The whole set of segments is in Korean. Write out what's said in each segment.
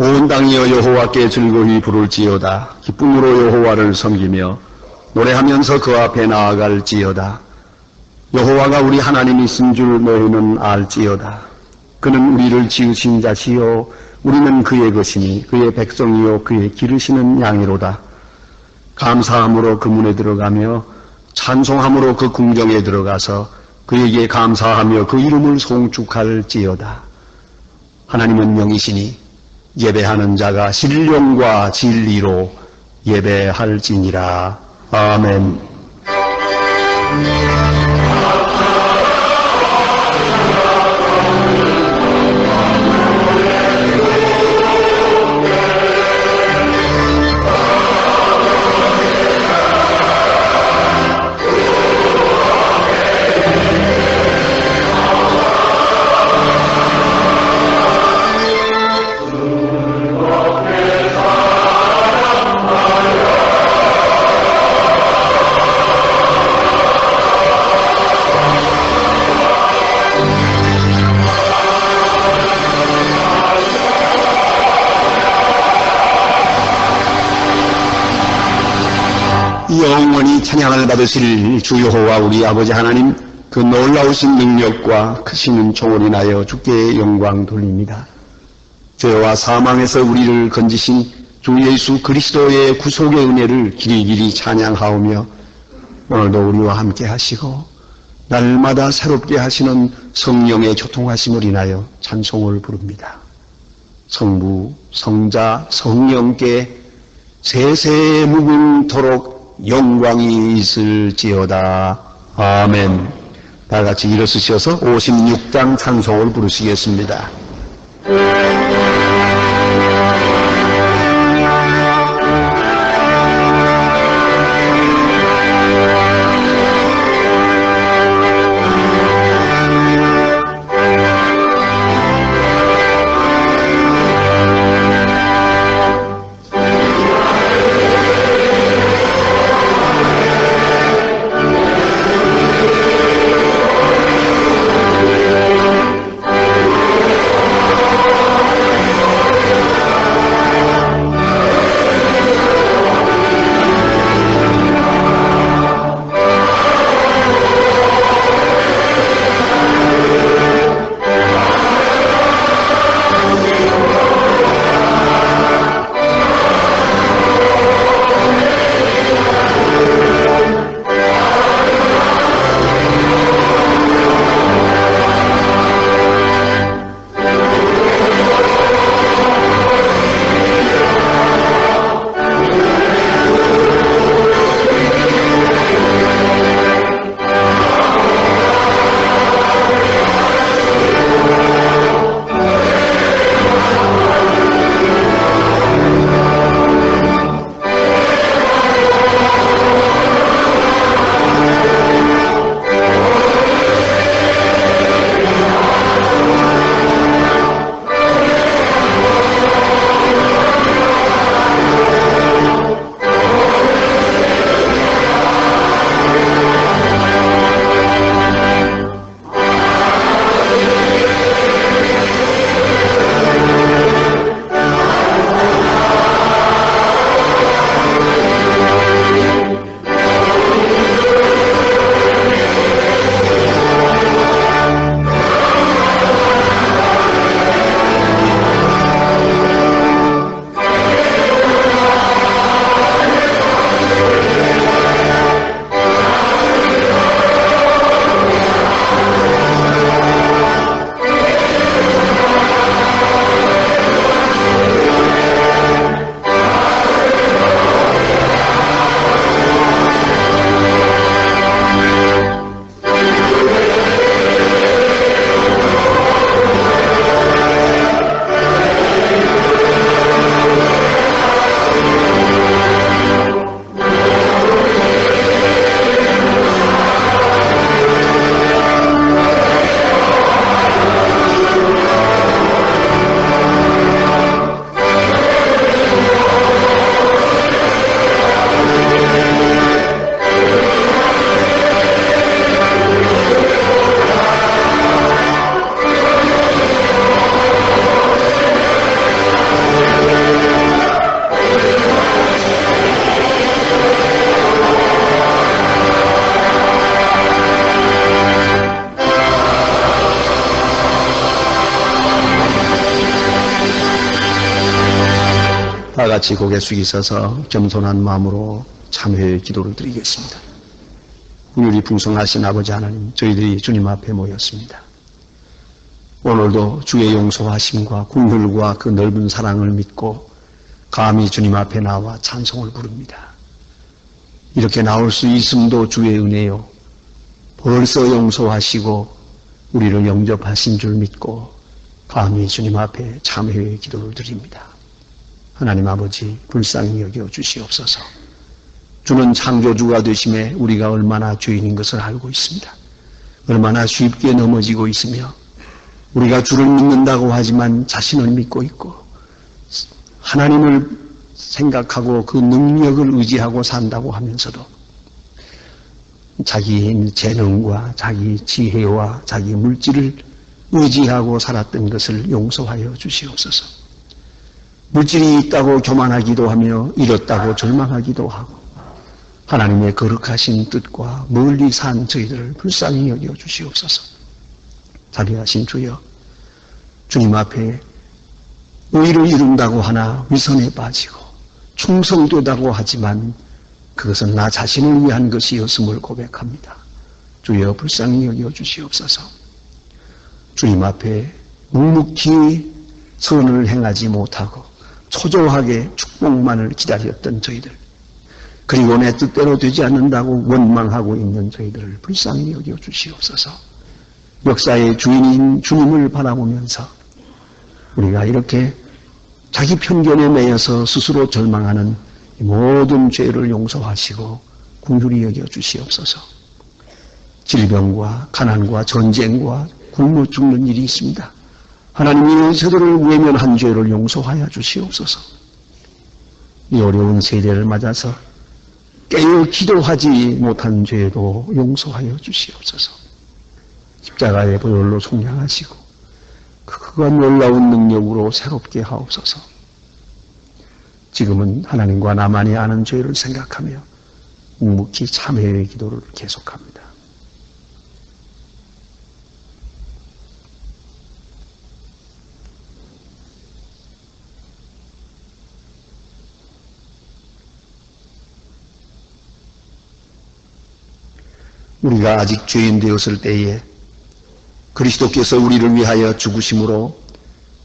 온 땅이여 여호와께 즐거이 부를지어다. 기쁨으로 여호와를 섬기며 노래하면서 그 앞에 나아갈지어다. 여호와가 우리 하나님이신 줄 너희는 알지어다. 그는 우리를 지으신 자시요 우리는 그의 것이니 그의 백성이요 그의 기르시는 양이로다. 감사함으로 그 문에 들어가며 찬송함으로 그 궁정에 들어가서 그에게 감사하며 그 이름을 송축할지어다. 하나님은 영이시니 예배하는 자가 신령과 진리로 예배할지니라. 아멘. 영원히 찬양을 받으실 주 여호와 우리 아버지 하나님, 그 놀라우신 능력과 크신 총을 인하여 주께 영광 돌립니다. 죄와 사망에서 우리를 건지신 주 예수 그리스도의 구속의 은혜를 길이길이 찬양하오며 오늘도 우리와 함께 하시고 날마다 새롭게 하시는 성령의 교통하심을 인하여 찬송을 부릅니다. 성부, 성자, 성령께 세세 무궁토록 영광이 있을지어다. 아멘. 다 같이 일어서셔서 56장 찬송을 부르시겠습니다. 다 같이 고개 숙이셔서 겸손한 마음으로 참회의 기도를 드리겠습니다. 긍휼이 풍성하신 아버지 하나님, 저희들이 주님 앞에 모였습니다. 오늘도 주의 용서하심과 긍휼과 그 넓은 사랑을 믿고 감히 주님 앞에 나와 찬송을 부릅니다. 이렇게 나올 수 있음도 주의 은혜요. 벌써 용서하시고 우리를 영접하신 줄 믿고 감히 주님 앞에 참회의 기도를 드립니다. 하나님 아버지, 불쌍히 여겨 주시옵소서. 주는 창조주가 되심에 우리가 얼마나 죄인인 것을 알고 있습니다. 얼마나 쉽게 넘어지고 있으며 우리가 주를 믿는다고 하지만 자신을 믿고 있고 하나님을 생각하고 그 능력을 의지하고 산다고 하면서도 자기 재능과 자기 지혜와 자기 물질을 의지하고 살았던 것을 용서하여 주시옵소서. 물질이 있다고 교만하기도 하며 잃었다고 절망하기도 하고 하나님의 거룩하신 뜻과 멀리 산 저희들을 불쌍히 여겨 주시옵소서. 자비하신 주여, 주님 앞에 의를 이룬다고 하나 위선에 빠지고 충성되다고 하지만 그것은 나 자신을 위한 것이었음을 고백합니다. 주여 불쌍히 여겨 주시옵소서. 주님 앞에 묵묵히 선을 행하지 못하고 초조하게 축복만을 기다렸던 저희들, 그리고 내 뜻대로 되지 않는다고 원망하고 있는 저희들을 불쌍히 여겨 주시옵소서. 역사의 주인인 주님을 바라보면서 우리가 이렇게 자기 편견에 매여서 스스로 절망하는 모든 죄를 용서하시고 긍휼히 여겨 주시옵소서. 질병과 가난과 전쟁과 굶어 죽는 일이 있습니다. 하나님이 저들을 외면한 죄를 용서하여 주시옵소서. 이 어려운 세대를 맞아서 깨어 기도하지 못한 죄도 용서하여 주시옵소서. 십자가의 보혈로 속량하시고 그가 놀라운 능력으로 새롭게 하옵소서. 지금은 하나님과 나만이 아는 죄를 생각하며 묵묵히 참회의 기도를 계속합니다. 우리가 아직 죄인 되었을 때에 그리스도께서 우리를 위하여 죽으심으로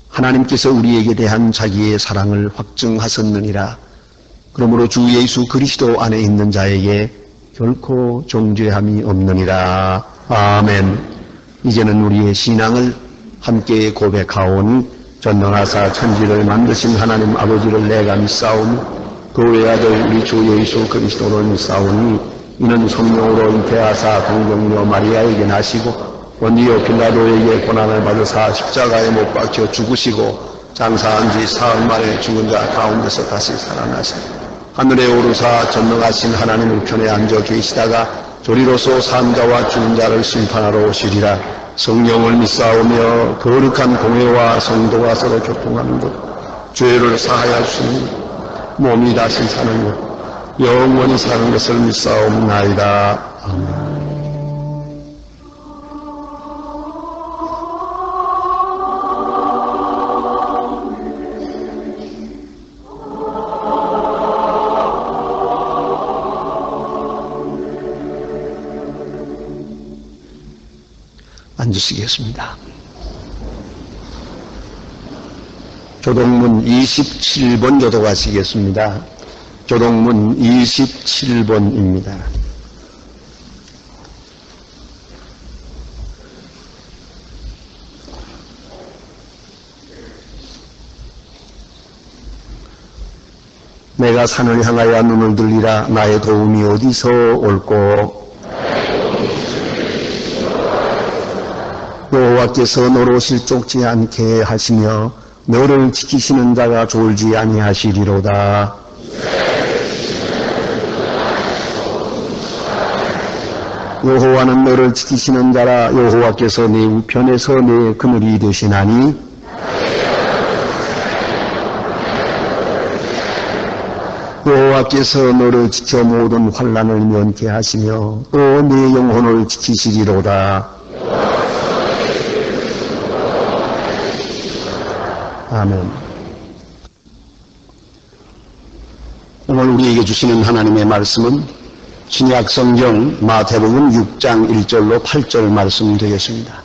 하나님께서 우리에게 대한 자기의 사랑을 확증하셨느니라. 그러므로 주 예수 그리스도 안에 있는 자에게 결코 정죄함이 없느니라. 아멘. 이제는 우리의 신앙을 함께 고백하오니 전능하사 천지를 만드신 하나님 아버지를 내가 믿사오니 그 외아들 우리 주 예수 그리스도를 믿사오니 이는 성령으로 잉태하사 동정녀 마리아에게 나시고 본디오 빌라도에게 고난을 받으사 십자가에 못 박혀 죽으시고 장사한 지 사흘 만에 죽은 자 가운데서 다시 살아나시고 하늘에 오르사 전능하신 하나님 우편에 앉아 계시다가 조리로서 산 자와 죽은 자를 심판하러 오시리라. 성령을 믿사오며 거룩한 공회와 성도가 서로 교통하는 것, 죄를 사하여 주시는 것, 몸이 다시 사는 것, 영원히 사는 것을 믿사옵나이다. 아멘. 앉으시겠습니다. 교동문 27번 교독하시겠습니다. 교동문 27번입니다. 내가 산을 향하여 눈을 들리라. 나의 도움이 어디서 올꼬. 여호와께서 너로 실족지 않게 하시며 너를 지키시는 자가 졸지 아니하시리로다. 여호와는 너를 지키시는 자라. 여호와께서 네 우편에서 네 그늘이 되시나니 여호와께서 너를 지켜 모든 환난을 면케 하시며 또 네 영혼을 지키시리로다. 아멘. 오늘 우리에게 주시는 하나님의 말씀은 신약 성경 마태복음 6장 1절로 8절 말씀 되겠습니다.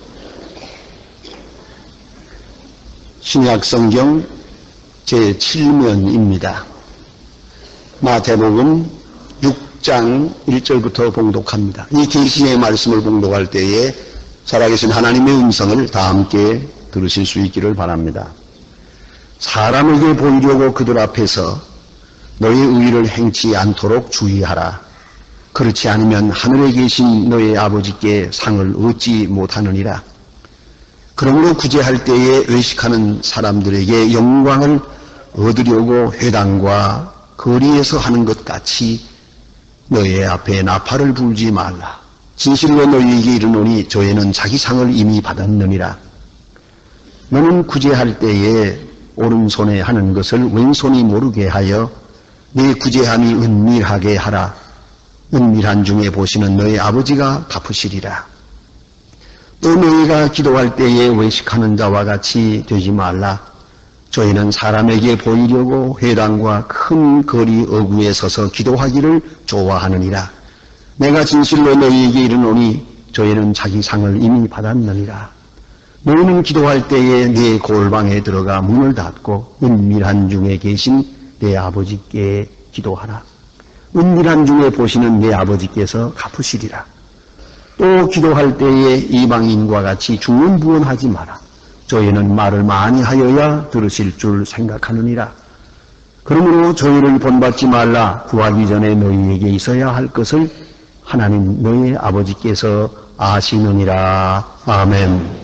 신약 성경 제7면입니다. 마태복음 6장 1절부터 봉독합니다. 이 계시의 말씀을 봉독할 때에 살아계신 하나님의 음성을 다 함께 들으실 수 있기를 바랍니다. 사람에게 보이려고 그들 앞에서 너의 의의를 행치 않도록 주의하라. 그렇지 않으면 하늘에 계신 너의 아버지께 상을 얻지 못하느니라. 그러므로 구제할 때에 외식하는 사람들에게 영광을 얻으려고 회당과 거리에서 하는 것 같이 너의 앞에 나팔을 불지 말라. 진실로 너희에게 이르노니 저희는 자기 상을 이미 받았느니라. 너는 구제할 때에 오른손에 하는 것을 왼손이 모르게 하여 네 구제함이 은밀하게 하라. 은밀한 중에 보시는 너희 아버지가 갚으시리라. 또 너희가 기도할 때에 외식하는 자와 같이 되지 말라. 저희는 사람에게 보이려고 회당과 큰 거리 어구에 서서 기도하기를 좋아하느니라. 내가 진실로 너희에게 이르노니 저희는 자기 상을 이미 받았느니라. 너희는 기도할 때에 네 골방에 들어가 문을 닫고 은밀한 중에 계신 내 아버지께 기도하라. 은밀한 중에 보시는 내 아버지께서 갚으시리라. 또 기도할 때에 이방인과 같이 중언부언하지 마라. 저희는 말을 많이 하여야 들으실 줄 생각하느니라. 그러므로 저희를 본받지 말라. 구하기 전에 너희에게 있어야 할 것을 하나님 너희 아버지께서 아시느니라. 아멘.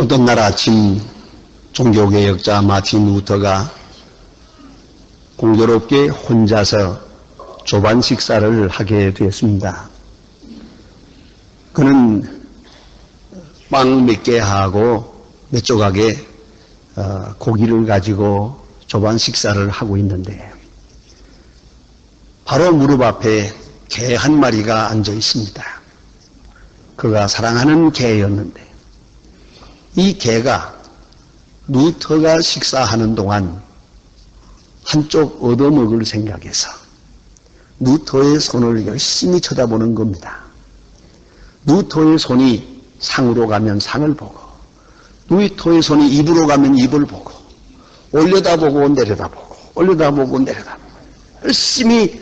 어떤 날 아침 종교개혁자 마틴 루터가 공교롭게 혼자서 조반 식사를 하게 되었습니다. 그는 빵 몇 개 하고 몇 조각의 고기를 가지고 조반 식사를 하고 있는데 바로 무릎 앞에 개 한 마리가 앉아 있습니다. 그가 사랑하는 개였는데 이 개가 루터가 식사하는 동안 한쪽 얻어먹을 생각해서 루터의 손을 열심히 쳐다보는 겁니다. 루터의 손이 상으로 가면 상을 보고 루터의 손이 입으로 가면 입을 보고 올려다보고 내려다보고 올려다보고 내려다보고 열심히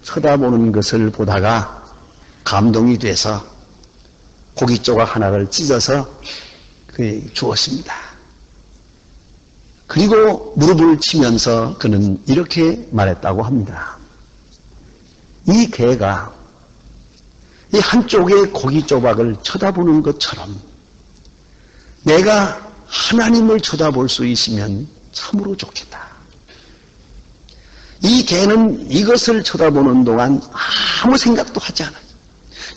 쳐다보는 것을 보다가 감동이 돼서 고기 조각 하나를 찢어서 그에 주었습니다. 그리고 무릎을 치면서 그는 이렇게 말했다고 합니다. 이 개가 이 한쪽의 고기 조각을 쳐다보는 것처럼 내가 하나님을 쳐다볼 수 있으면 참으로 좋겠다. 이 개는 이것을 쳐다보는 동안 아무 생각도 하지 않아요.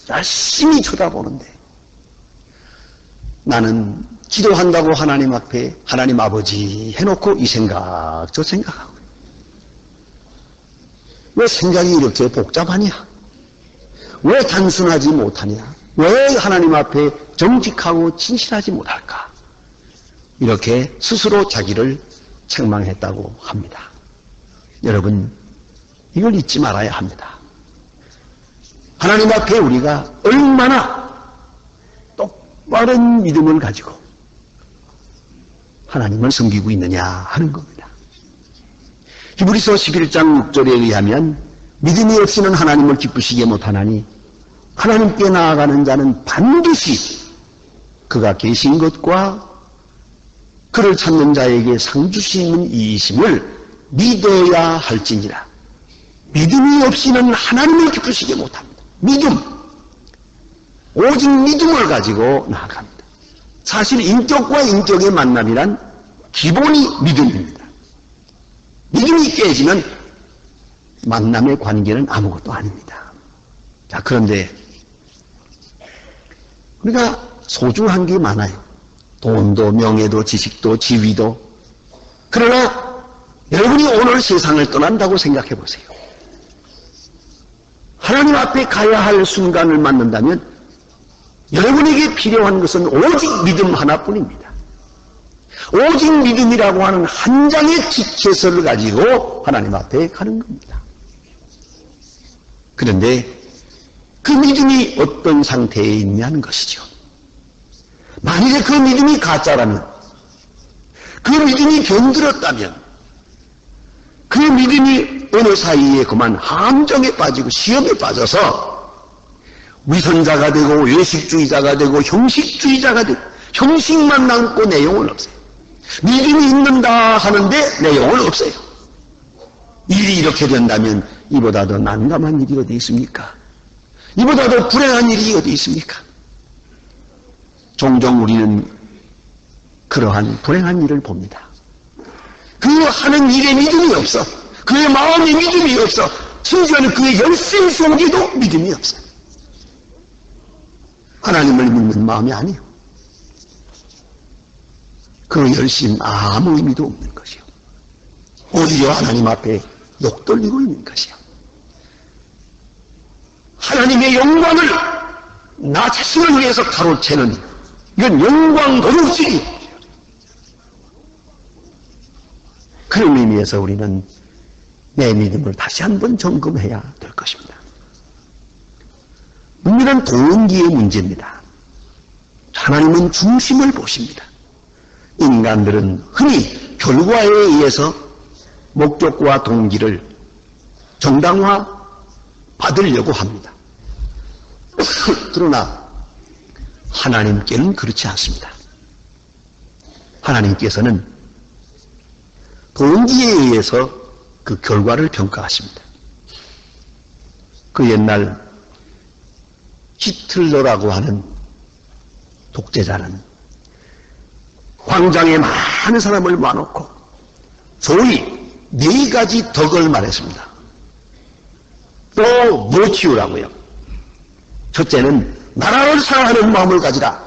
열심히 쳐다보는데 나는 기도한다고 하나님 앞에 하나님 아버지 해놓고 이 생각 저 생각하고 왜 생각이 이렇게 복잡하냐? 왜 단순하지 못하냐? 왜 하나님 앞에 정직하고 진실하지 못할까? 이렇게 스스로 자기를 책망했다고 합니다. 여러분, 이걸 잊지 말아야 합니다. 하나님 앞에 우리가 얼마나 똑바른 믿음을 가지고 하나님을 섬기고 있느냐 하는 겁니다. 히브리서 11장 6절에 의하면 믿음이 없이는 하나님을 기쁘시게 못하나니 하나님께 나아가는 자는 반드시 그가 계신 것과 그를 찾는 자에게 상 주시는 이이심을 믿어야 할지니라. 믿음이 없이는 하나님을 기쁘시게 못합니다. 믿음, 오직 믿음을 가지고 나아갑니다. 사실 인격과 인격의 만남이란 기본이 믿음입니다. 믿음이 깨지면 만남의 관계는 아무것도 아닙니다. 자, 그런데 우리가 소중한 게 많아요. 돈도 명예도 지식도 지위도. 그러나 여러분이 오늘 세상을 떠난다고 생각해 보세요. 하나님 앞에 가야 할 순간을 맞는다면 여러분에게 필요한 것은 오직 믿음 하나뿐입니다. 오직 믿음이라고 하는 한 장의 티켓을 가지고 하나님 앞에 가는 겁니다. 그런데 그 믿음이 어떤 상태에 있냐는 것이죠. 만일에 그 믿음이 가짜라면, 그 믿음이 병들었다면, 그 믿음이 어느 사이에 그만 함정에 빠지고 시험에 빠져서 위선자가 되고 외식주의자가 되고 형식주의자가 되고 형식만 남고 내용은 없어요. 믿음이 있는다 하는데 내용은 없어요. 일이 이렇게 된다면 이보다 더 난감한 일이 어디 있습니까? 이보다 더 불행한 일이 어디 있습니까? 종종 우리는 그러한 불행한 일을 봅니다. 그 하는 일에 믿음이 없어. 그의 마음에 믿음이 없어. 심지어는 그의 열심 속에도 믿음이 없어요. 하나님을 믿는 마음이 아니에요. 그 열심 아무 의미도 없는 것이요. 오히려 하나님 앞에 욕 돌리고 있는 것이요. 하나님의 영광을 나 자신을 위해서 가로채는 이건 영광 도둑질이에요. 그런 의미에서 우리는 내 믿음을 다시 한번 점검해야 될 것입니다. 문제는 동기의 문제입니다. 하나님은 중심을 보십니다. 인간들은 흔히 결과에 의해서 목적과 동기를 정당화 받으려고 합니다. 그러나 하나님께는 그렇지 않습니다. 하나님께서는 동기에 의해서 그 결과를 평가하십니다. 그 옛날 히틀러라고 하는 독재자는 광장에 많은 사람을 모아놓고 소위 4가지 덕을 말했습니다. 또 뭐 키우라고요? 첫째는 나라를 사랑하는 마음을 가지라.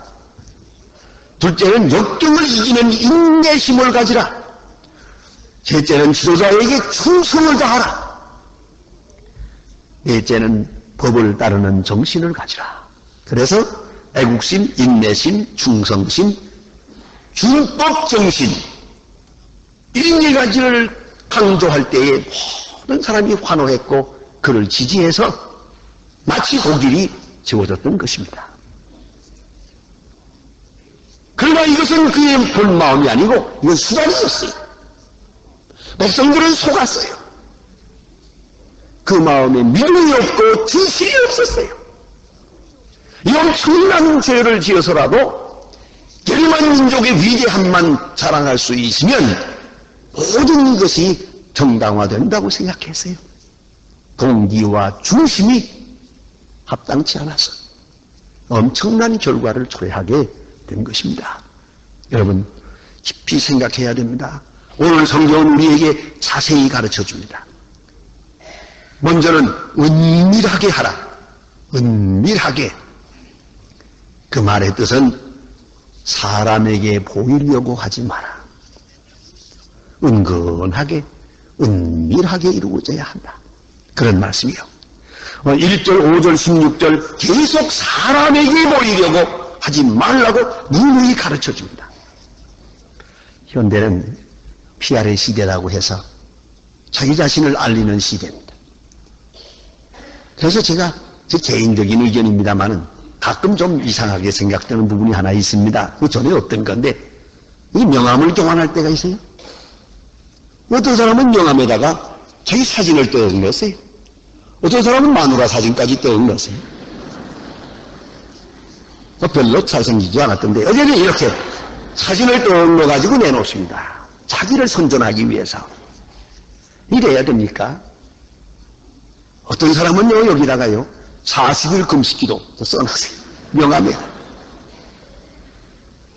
둘째는 역경을 이기는 인내심을 가지라. 셋째는 지도자에게 충성을 다하라. 넷째는 법을 따르는 정신을 가지라. 그래서 애국심, 인내심, 충성심, 준법정신, 이런 4가지를 강조할 때에 모든 사람이 환호했고 그를 지지해서 마치 고길이 지워졌던 것입니다. 그러나 이것은 그의 본 마음이 아니고 이건 수단이었어요. 백성들은 속았어요. 그 마음에 믿음이 없고 진실이 없었어요. 이 엄청난 죄를 지어서라도 게르만 민족의 위대함만 자랑할 수 있으면 모든 것이 정당화된다고 생각했어요. 동기와 중심이 합당치 않아서 엄청난 결과를 초래하게 된 것입니다. 여러분 깊이 생각해야 됩니다. 오늘 성경은 우리에게 자세히 가르쳐 줍니다. 먼저는 은밀하게 하라. 은밀하게. 그 말의 뜻은 사람에게 보이려고 하지 마라. 은근하게 은밀하게 이루어져야 한다. 그런 말씀이요. 1절, 5절, 16절 계속 사람에게 보이려고 하지 말라고 누누이 가르쳐 줍니다. 현대는 PR의 시대라고 해서 자기 자신을 알리는 시대입니다. 그래서 제가 제 개인적인 의견입니다만은 가끔 좀 이상하게 생각되는 부분이 하나 있습니다. 그 전에 어떤 건데 이 명함을 교환할 때가 있어요. 어떤 사람은 명함에다가 자기 사진을 떠 넣었어요. 어떤 사람은 마누라 사진까지 떠 넣었어요. 별로 잘생기지 않았던데 어제는 이렇게 사진을 떠 넣어가지고 내놓습니다. 자기를 선전하기 위해서. 이래야 됩니까? 어떤 사람은요 여기다가요 40일 금식기도 써놨어요. 명함에.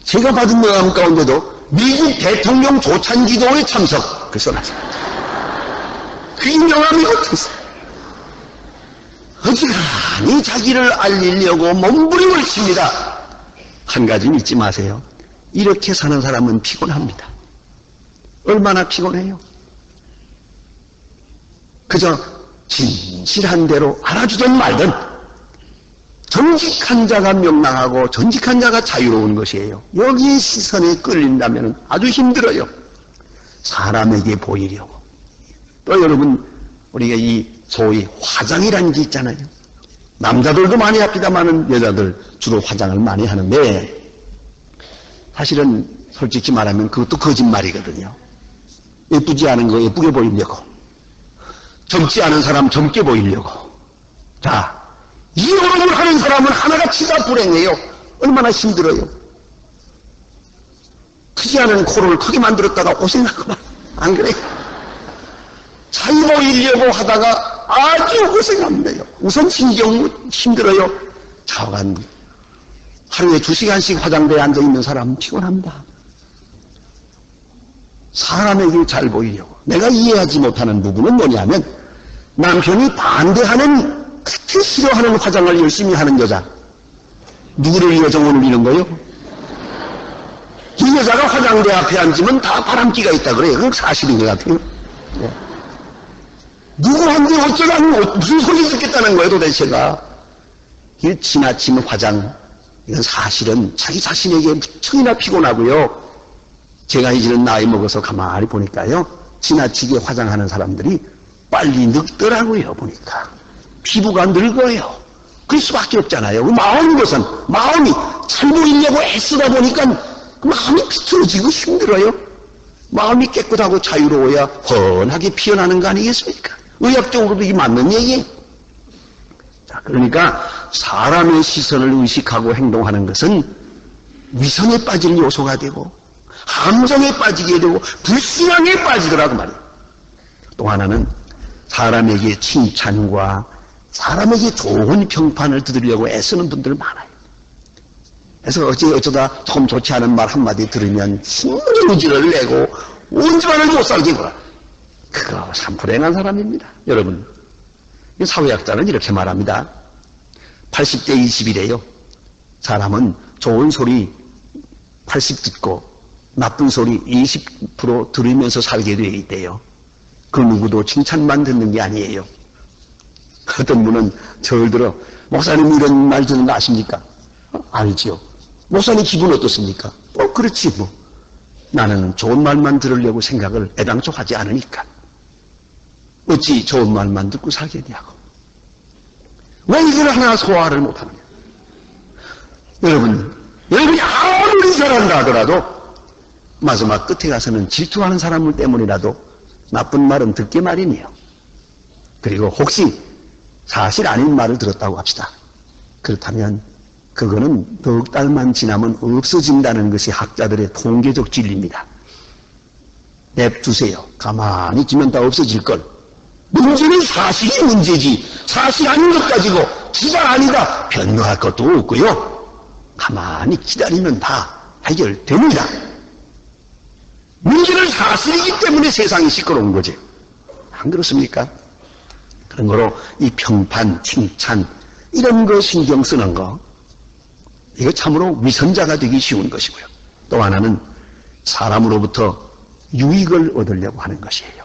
제가 받은 명함 가운데도 미국 대통령 조찬기도에 참석 그 써놨어요. 그 명함이 어땠어요? 어지간히 자기를 알리려고 몸부림을 칩니다. 한 가지는 잊지 마세요. 이렇게 사는 사람은 피곤합니다. 얼마나 피곤해요? 그저 진실한 대로 알아주든 말든 정직한 자가 명랑하고 정직한 자가 자유로운 것이에요. 여기에 시선에 끌린다면 아주 힘들어요. 사람에게 보이려고. 또 여러분 우리가 이 소위 화장이라는 게 있잖아요. 남자들도 많이 합니다만은 여자들 주로 화장을 많이 하는데 사실은 솔직히 말하면 그것도 거짓말이거든요. 예쁘지 않은 거 예쁘게 보이려고, 젊지 않은 사람 젊게 보이려고. 자, 이 노력을 하는 사람은 하나같이 다 불행해요. 얼마나 힘들어요. 크지 않은 코를 크게 만들었다가 고생하구만. 안 그래요? 잘 보이려고 하다가 아주 고생합니다. 우선 신경 힘들어요. 좌우간 하루에 2시간씩 화장대에 앉아있는 사람은 피곤합니다. 사람에게 잘 보이려고. 내가 이해하지 못하는 부분은 뭐냐면 남편이 반대하는 그렇게 싫어하는 화장을 열심히 하는 여자. 누구를 위해 정을 울리는 거예요? 이 여자가 화장대 앞에 앉으면 다 바람기가 있다 그래요. 그건 사실인 것 같아요. 네. 누구한테 어쩌라고 무슨 소리 듣겠다는 거예요 도대체가. 이 지나친 화장, 이건 사실은 자기 자신에게 무척이나 피곤하고요. 제가 이제는 나이 먹어서 가만히 보니까요, 지나치게 화장하는 사람들이 빨리 늙더라고요. 보니까 피부가 늙어요. 그럴 수밖에 없잖아요. 그 마음인 것은 마음이 잘 보이려고 애쓰다 보니까 그 마음이 비틀어지고 힘들어요. 마음이 깨끗하고 자유로워야 훤하게 피어나는 거 아니겠습니까? 의학적으로도 이게 맞는 얘기예요. 자, 그러니까 사람의 시선을 의식하고 행동하는 것은 위선에 빠질 요소가 되고 함정에 빠지게 되고 불신앙에 빠지더라고 말이에요. 또 하나는 사람에게 칭찬과 사람에게 좋은 평판을 들으려고 애쓰는 분들 많아요. 그래서 어쩌다 조금 좋지 않은 말 한마디 들으면 힘으로 내고 온 집안을 못 살게 굴어. 그거 참 불행한 사람입니다. 여러분, 사회학자는 이렇게 말합니다. 80대 20이래요. 사람은 좋은 소리 80 듣고 나쁜 소리 20% 들으면서 살게 되어 있대요. 그 누구도 칭찬만 듣는 게 아니에요. 어떤 분은 저를 들어 목사님 이런 말 듣는 거 아십니까? 알지요. 목사님 기분 어떻습니까? 그렇지 뭐. 나는 좋은 말만 들으려고 생각을 애당초 하지 않으니까. 어찌 좋은 말만 듣고 살겠냐고. 왜 이걸 하나 소화를 못하느냐. 여러분이 아무리 잘한다 하더라도 마지막 끝에 가서는 질투하는 사람 때문이라도 나쁜 말은 듣게 마련이에요. 그리고 혹시 사실 아닌 말을 들었다고 합시다. 그렇다면 그거는 넉 달만 지나면 없어진다는 것이 학자들의 통계적 진리입니다. 냅두세요. 가만히 두면 다 없어질걸. 문제는 사실이 문제지 사실 아닌 것 가지고 기가 아니다 변명할 것도 없고요. 가만히 기다리면 다 해결됩니다. 문제는 사실이기 때문에 세상이 시끄러운 거지. 안 그렇습니까? 그런 거로 이 평판, 칭찬 이런 거 신경 쓰는 거 이거 참으로 위선자가 되기 쉬운 것이고요. 또 하나는 사람으로부터 유익을 얻으려고 하는 것이에요.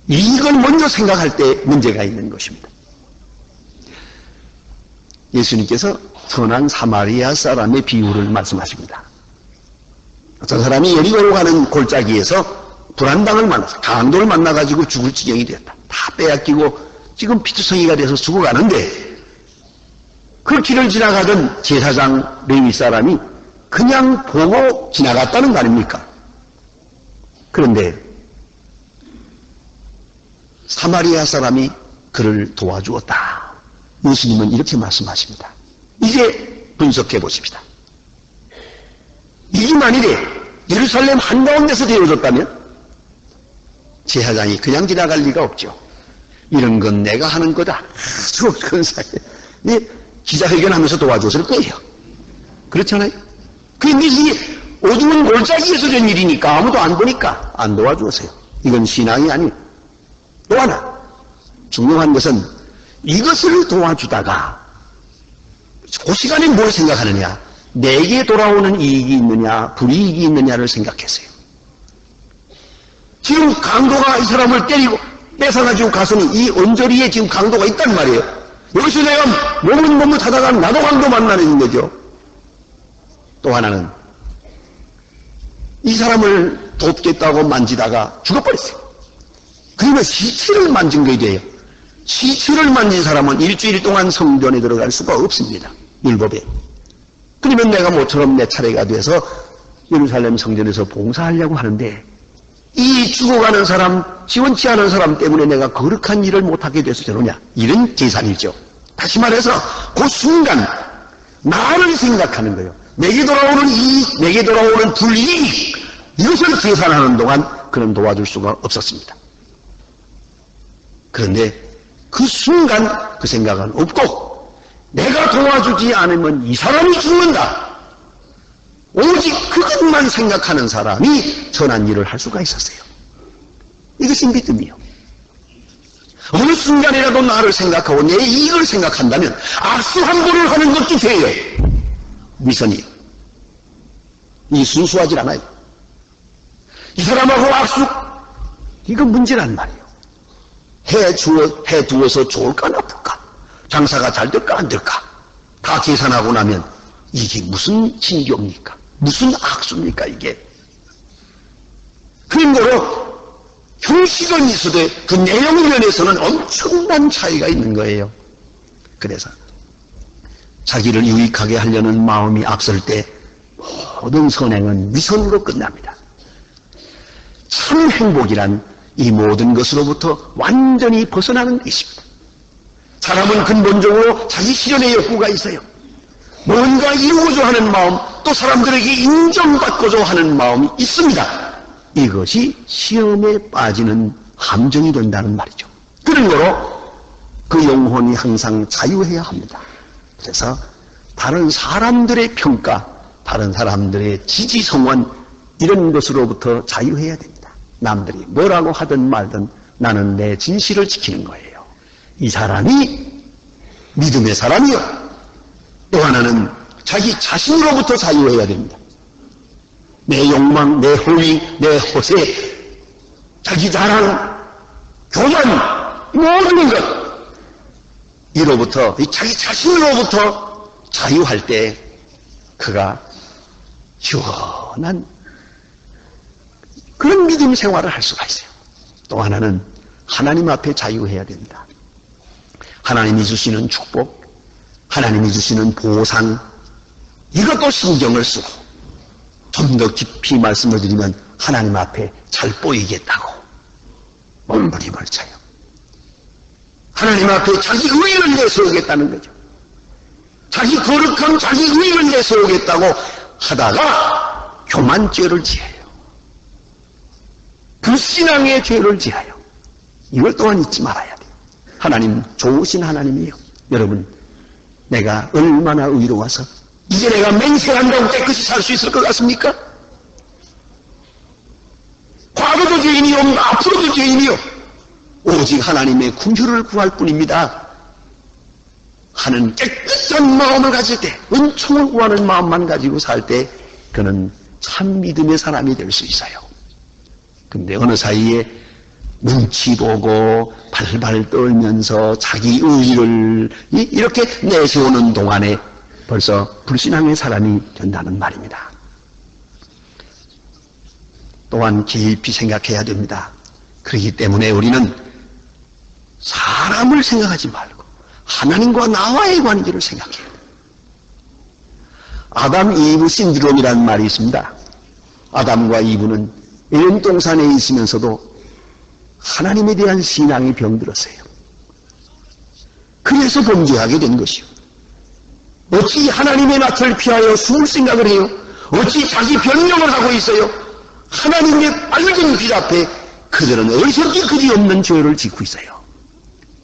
이익을 먼저 생각할 때 문제가 있는 것입니다. 예수님께서 선한 사마리아 사람의 비유를 말씀하십니다. 어떤 사람이 여리고로 가는 골짜기에서 불안당을 만나서 강도를 만나가지고 죽을 지경이 되었다. 다 빼앗기고 지금 피투성이가 돼서 죽어가는데 그 길을 지나가던 제사장 레위 사람이 그냥 보고 지나갔다는 거 아닙니까? 그런데 사마리아 사람이 그를 도와주었다. 예수님은 이렇게 말씀하십니다. 이제 분석해 보십시다. 이게 만일에 예루살렘 한가운데서 되어졌다면 제사장이 그냥 지나갈 리가 없죠. 이런 건 내가 하는 거다. 아주 큰 사이. 기자회견하면서 도와줬을 거예요. 그렇잖아요. 그런데 이 어두운 골짜기에서 된 일이니까 아무도 안 보니까 안 도와주었어요. 이건 신앙이 아니에요. 또 하나 중요한 것은 이것을 도와주다가 그 시간에 뭘 생각하느냐, 내게 돌아오는 이익이 있느냐 불이익이 있느냐를 생각했어요. 지금 강도가 이 사람을 때리고 뺏어가지고 가서는 이 언저리에 지금 강도가 있단 말이에요. 여기서 내가 머뭇머뭇하다가 나도 강도 만나는 거죠. 또 하나는 이 사람을 돕겠다고 만지다가 죽어버렸어요. 그러면 시체를 만진 거에 대해요. 시체를 만진 사람은 일주일 동안 성전에 들어갈 수가 없습니다. 율법에. 그러면 내가 모처럼 내 차례가 돼서 예루살렘 성전에서 봉사하려고 하는데 이 죽어가는 사람, 지원치 않은 사람 때문에 내가 거룩한 일을 못하게 돼서 저러냐. 이런 계산이죠. 다시 말해서 그 순간 나를 생각하는 거예요. 내게 돌아오는 이익, 내게 돌아오는 불이익, 이것을 계산하는 동안 그는 도와줄 수가 없었습니다. 그런데 그 순간 그 생각은 없고 내가 도와주지 않으면 이 사람이 죽는다. 오직 그것만 생각하는 사람이 선한 일을 할 수가 있었어요. 이것이 믿음이요. 어느 순간이라도 나를 생각하고 내 이익을 생각한다면 악수 한 번을 하는 것도 돼요. 위선이요. 이 순수하지 않아요. 이 사람하고 악수, 이건 문제란 말이에요. 해 두어서 좋을까 나쁠까? 장사가 잘 될까 안 될까? 다 계산하고 나면 이게 무슨 진교입니까? 무슨 악수입니까 이게? 그런 거로 형식은 있어도 그 내용 면에서는 엄청난 차이가 있는 거예요. 그래서 자기를 유익하게 하려는 마음이 앞설 때 모든 선행은 위선으로 끝납니다. 참 행복이란 이 모든 것으로부터 완전히 벗어나는 것입니다. 사람은 근본적으로 자기 실현의 욕구가 있어요. 뭔가 이루고자 하는 마음, 또 사람들에게 인정받고자 하는 마음이 있습니다. 이것이 시험에 빠지는 함정이 된다는 말이죠. 그런 거로 그 영혼이 항상 자유해야 합니다. 그래서 다른 사람들의 평가, 다른 사람들의 지지성원 이런 것으로부터 자유해야 됩니다. 남들이 뭐라고 하든 말든 나는 내 진실을 지키는 거예요. 이 사람이 믿음의 사람이요. 또 하나는 자기 자신으로부터 자유해야 됩니다. 내 욕망, 내 호의, 내 허세, 자기 자랑, 교만, 모든 것 이로부터, 자기 자신으로부터 자유할 때 그가 시원한 그런 믿음 생활을 할 수가 있어요. 또 하나는 하나님 앞에 자유해야 됩니다. 하나님이 주시는 축복, 하나님이 주시는 보상, 이것도 신경을 쓰고 좀 더 깊이 말씀을 드리면 하나님 앞에 잘 보이겠다고 몸부림을 쳐요. 하나님 앞에 자기 의의를 내세우겠다는 거죠. 자기 거룩한 자기 의의를 내세우겠다고 하다가 교만죄를 지어요. 불신앙의 죄를 지어요. 이걸 또한 잊지 말아야 돼요. 하나님 좋으신 하나님이에요. 여러분, 내가 얼마나 의로워서 이제 내가 맹세한다고 깨끗이 살 수 있을 것 같습니까? 과거도 죄인이요, 앞으로도 죄인이요. 오직 하나님의 긍휼을 구할 뿐입니다. 하는 깨끗한 마음을 가질 때, 은총을 구하는 마음만 가지고 살 때 그는 참 믿음의 사람이 될 수 있어요. 근데 어느 사이에 눈치 보고 발발 떨면서 자기 의의를 이렇게 내세우는 동안에 벌써 불신앙의 사람이 된다는 말입니다. 또한 깊이 생각해야 됩니다. 그렇기 때문에 우리는 사람을 생각하지 말고 하나님과 나와의 관계를 생각해야 돼요. 아담 이브 신드롬이라는 말이 있습니다. 아담과 이브는 에덴 동산에 있으면서도 하나님에 대한 신앙이 병들었어요. 그래서 범죄하게 된 것이요. 어찌 하나님의 낯을 피하여 숨을 생각을 해요? 어찌 자기 변명을 하고 있어요? 하나님의 밝은 빛 앞에 그들은 어리석기 그지없는 죄를 짓고 있어요.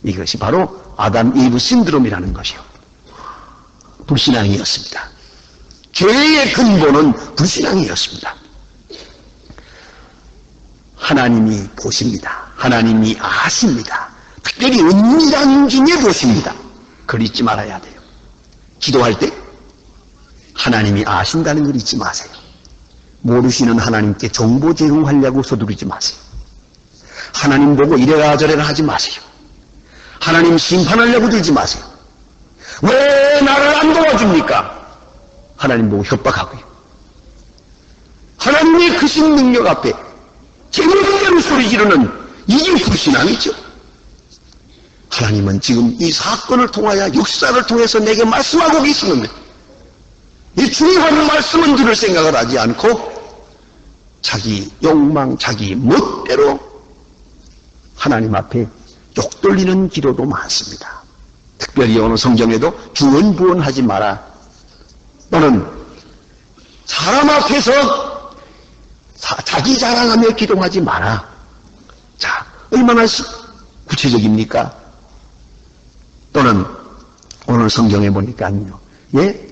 이것이 바로 아담 이브 신드롬이라는 것이요. 불신앙이었습니다. 죄의 근본은 불신앙이었습니다. 하나님이 보십니다. 하나님이 아십니다. 특별히 은밀한 중에 보십니다. 그걸 잊지 말아야 돼요. 기도할 때 하나님이 아신다는 걸 잊지 마세요. 모르시는 하나님께 정보 제공하려고 서두르지 마세요. 하나님 보고 이래라 저래라 하지 마세요. 하나님 심판하려고 들지 마세요. 왜 나를 안 도와줍니까? 하나님 보고 협박하고요. 하나님의 크신 능력 앞에 제멋대로 소리 지르는 이게 불신앙이죠. 하나님은 지금 이 사건을 통하여 역사를 통해서 내게 말씀하고 계시는데 이 중요한 말씀은 들을 생각을 하지 않고 자기 욕망, 자기 멋대로 하나님 앞에 욕 돌리는 기도도 많습니다. 특별히 어느 성경에도 주언부언하지 마라, 또는 사람 앞에서 자기 자랑하며 기도하지 마라. 자, 얼마나 구체적입니까? 또는 오늘 성경에 보니까요, 예?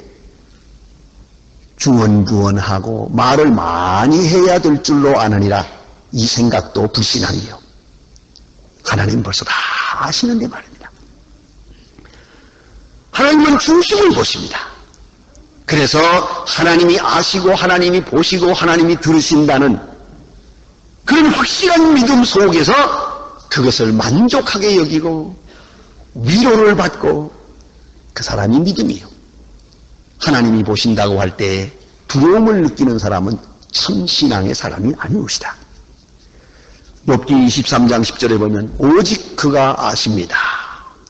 주언부언하고 말을 많이 해야 될 줄로 아느니라. 이 생각도 불신앙이요. 하나님 벌써 다 아시는데 말입니다. 하나님은 중심을 보십니다. 그래서 하나님이 아시고 하나님이 보시고 하나님이 들으신다는 그런 확실한 믿음 속에서 그것을 만족하게 여기고 위로를 받고 그 사람이 믿음이요. 하나님이 보신다고 할 때 두려움을 느끼는 사람은 참 신앙의 사람이 아니오시다. 욥기 23장 10절에 보면 오직 그가 아십니다.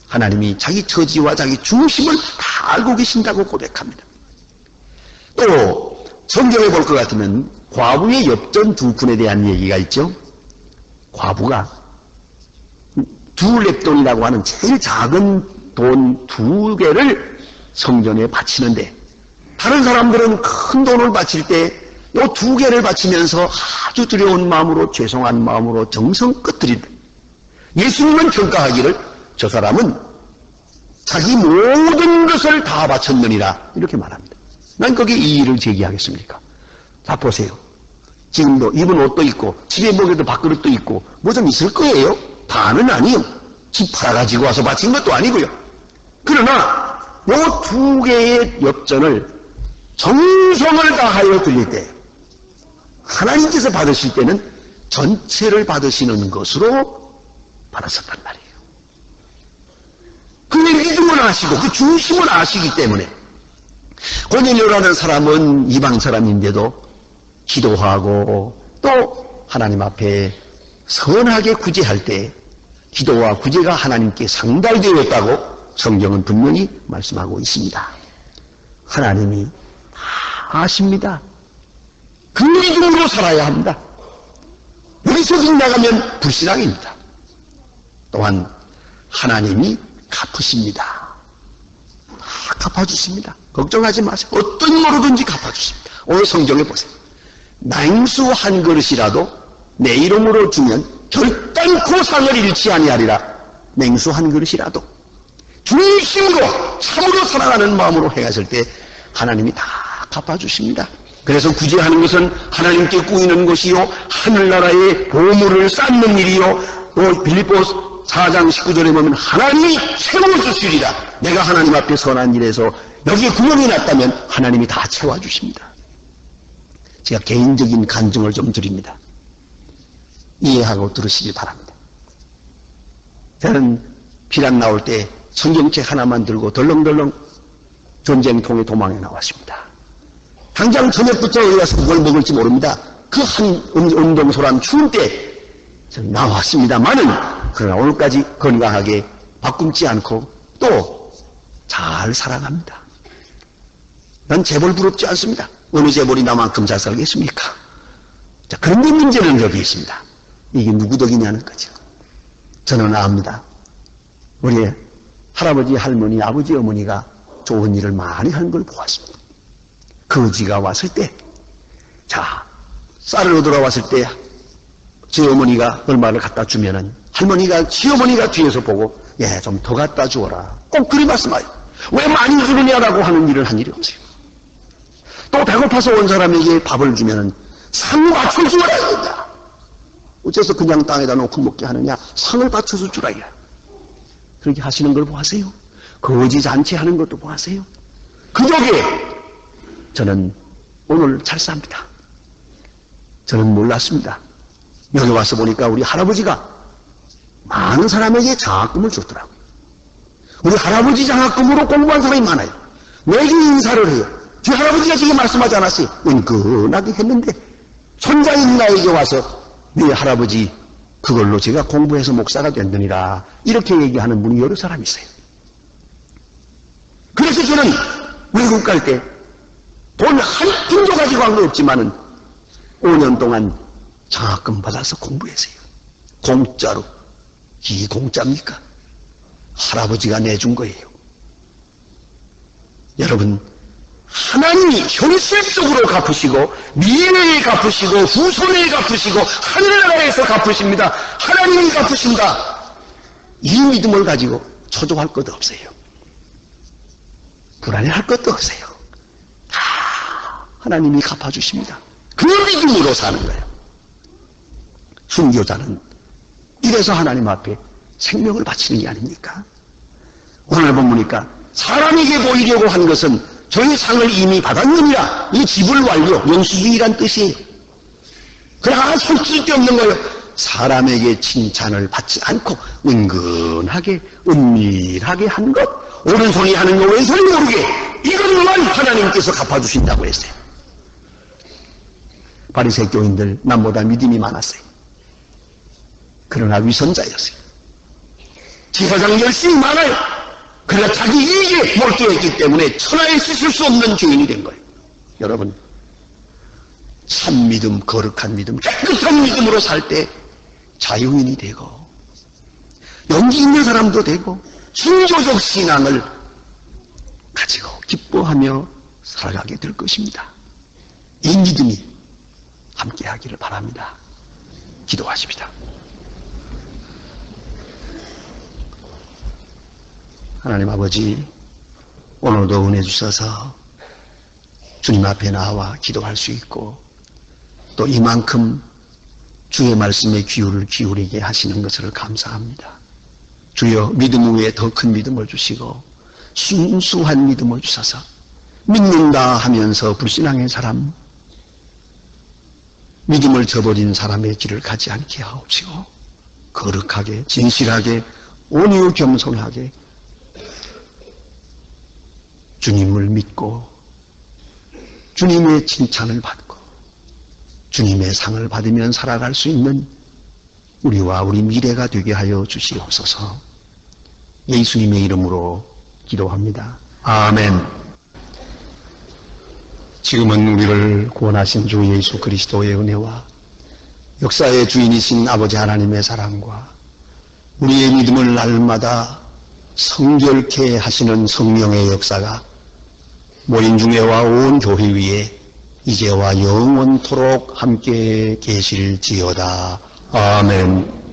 하나님이 자기 처지와 자기 중심을 다 알고 계신다고 고백합니다. 또 성경에 볼 것 같으면 과부의 엽전 두 푼에 대한 얘기가 있죠. 과부가 두 렙돈이라고 하는 제일 작은 돈 두 개를 성전에 바치는데 다른 사람들은 큰 돈을 바칠 때 이 두 개를 바치면서 아주 두려운 마음으로 죄송한 마음으로 정성껏 드린다. 예수님은 평가하기를 저 사람은 자기 모든 것을 다 바쳤느니라 이렇게 말합니다. 난 거기에 이의를 제기하겠습니까? 자 보세요. 지금도 입은 옷도 있고 집에 먹여도 밥그릇도 있고 뭐 좀 있을 거예요. 다는 아니요. 집 팔아가지고 와서 바친 것도 아니고요. 그러나 요 두 개의 엽전을 정성을 다하여 드릴 때 하나님께서 받으실 때는 전체를 받으시는 것으로 받았었단 말이에요. 그의 믿음을 아시고 그 중심을 아시기 때문에 고넬료라는 사람은 이방 사람인데도 기도하고 또 하나님 앞에 선하게 구제할 때 기도와 구제가 하나님께 상달되었다고 성경은 분명히 말씀하고 있습니다. 하나님이 다 아십니다. 그 믿음으로 살아야 합니다. 여기서 빗나가면 불신앙입니다. 또한 하나님이 갚으십니다. 다 갚아주십니다. 걱정하지 마세요. 어떤 모로든지 갚아주십니다. 오늘 성경에 보세요. 냉수 한 그릇이라도 내 이름으로 주면 결단코 상을 잃지 아니하리라. 냉수 한 그릇이라도 중심으로 참으로 사랑하는 마음으로 행하실 때 하나님이 다 갚아주십니다. 그래서 구제하는 것은 하나님께 꾸이는 것이요 하늘나라의 보물을 쌓는 일이요 또 빌립보 4장 19절에 보면 하나님이 채워주시리라. 내가 하나님 앞에 선한 일에서 여기에 구멍이 났다면 하나님이 다 채워주십니다. 제가 개인적인 간증을 좀 드립니다. 이해하고 들으시길 바랍니다. 저는 비란 나올 때 성경책 하나만 들고 덜렁덜렁 전쟁통에 도망해 나왔습니다. 당장 저녁부터 어디 가서 뭘 먹을지 모릅니다. 그 한 운동소란 추운 때 저는 나왔습니다만은 그러나 오늘까지 건강하게 바꿈지 않고 또 잘 살아갑니다. 난 재벌 부럽지 않습니다. 어느 재벌이 나만큼 잘 살겠습니까? 자, 그런데 문제는 여기 있습니다. 이게 누구 덕이냐는 거죠. 저는 압니다. 우리 할아버지, 할머니, 아버지, 어머니가 좋은 일을 많이 하는 걸 보았습니다. 거지가 왔을 때, 자, 쌀을 얻으러 왔을 때, 제 어머니가 얼마를 갖다 주면은, 할머니가, 시어머니가 뒤에서 보고, 예, 좀 더 갖다 주어라. 꼭 그리 말씀하요. 왜 많이 주느냐라고 하는 일을 한 일이 없어요. 또 배고파서 온 사람에게 밥을 주면은, 상 맞춰주어라, 이거다. 어째서 그냥 땅에다 놓고 먹게 하느냐? 상을 받쳐서 주라, 이거야. 그렇게 하시는 걸 보아세요. 거지 잔치 하는 것도 보아세요. 그 덕에 저는 오늘 잘 삽니다. 저는 몰랐습니다. 여기 와서 보니까 우리 할아버지가 많은 사람에게 장학금을 줬더라고요. 우리 할아버지 장학금으로 공부한 사람이 많아요. 내게 인사를 해요. 제 할아버지가 지금 말씀하지 않았어요. 은근하게 했는데 손자인 나에게 와서 네 할아버지 그걸로 제가 공부해서 목사가 됐느니라 이렇게 얘기하는 분이 여러 사람이 있어요. 그래서 저는 외국 갈 때 돈 한 푼도 가지고 간 거 없지만은 5년 동안 장학금 받아서 공부했어요. 공짜로. 이 공짜입니까? 할아버지가 내준 거예요. 여러분, 하나님이 현실적으로 갚으시고 미래에 갚으시고 후손에 갚으시고 하늘나라에서 갚으십니다. 하나님이 갚으신다. 이 믿음을 가지고 초조할 것도 없어요. 불안해할 것도 없어요. 다 하나님이 갚아주십니다. 그 믿음으로 사는 거예요. 순교자는 이래서 하나님 앞에 생명을 바치는 게 아닙니까? 오늘 본문이니까 사람에게 보이려고 한 것은 저의 상을 이미 받았느니라. 이 지불 완료, 영수주의란 뜻이에요. 그러나 쓸데없는 거예요. 사람에게 칭찬을 받지 않고 은근하게 은밀하게 한 것, 오른손이 하는 거 왼손이 모르게 이것만 하나님께서 갚아주신다고 했어요. 바리새 교인들 남보다 믿음이 많았어요. 그러나 위선자였어요. 제사장 열심히 많아요. 그러나 자기 이익에 몰두했기 때문에 천하에 쓰실 수 없는 죄인이 된 거예요. 여러분, 참 믿음, 거룩한 믿음, 깨끗한 믿음으로 살 때 자유인이 되고 용기 있는 사람도 되고 순조적 신앙을 가지고 기뻐하며 살아가게 될 것입니다. 이 믿음이 함께하기를 바랍니다. 기도하십시다. 하나님 아버지, 오늘도 은혜 주셔서 주님 앞에 나와 기도할 수 있고 또 이만큼 주의 말씀에 귀를 기울이게 하시는 것을 감사합니다. 주여, 믿음 위에 더 큰 믿음을 주시고 순수한 믿음을 주셔서 믿는다 하면서 불신앙의 사람, 믿음을 저버린 사람의 길을 가지 않게 하옵시고 거룩하게, 진실하게, 온유 겸손하게 주님을 믿고 주님의 칭찬을 받고 주님의 상을 받으면 살아갈 수 있는 우리와 우리 미래가 되게 하여 주시옵소서. 예수님의 이름으로 기도합니다. 아멘. 지금은 우리를 구원하신 주 예수 그리스도의 은혜와 역사의 주인이신 아버지 하나님의 사랑과 우리의 믿음을 날마다 성결케 하시는 성령의 역사가 모인 중에와 온 교회 위에 이제와 영원토록 함께 계실지어다. 아멘.